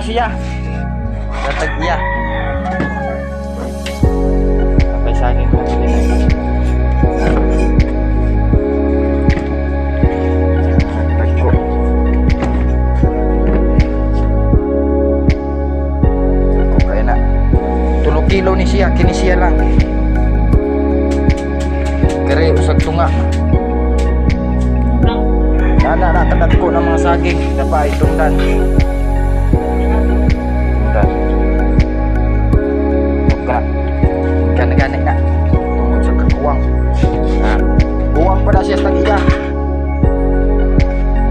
siya. Datag iya. Sampai saging ko din. Okay na. 3 kilo ni siya, kini siya lang. Kere usag tunga. Na tadat ko ng mga saging. Dapa itong dan. Gana-gana na tungkol sa kakuwang. Buwang pa na siya sa tagiya.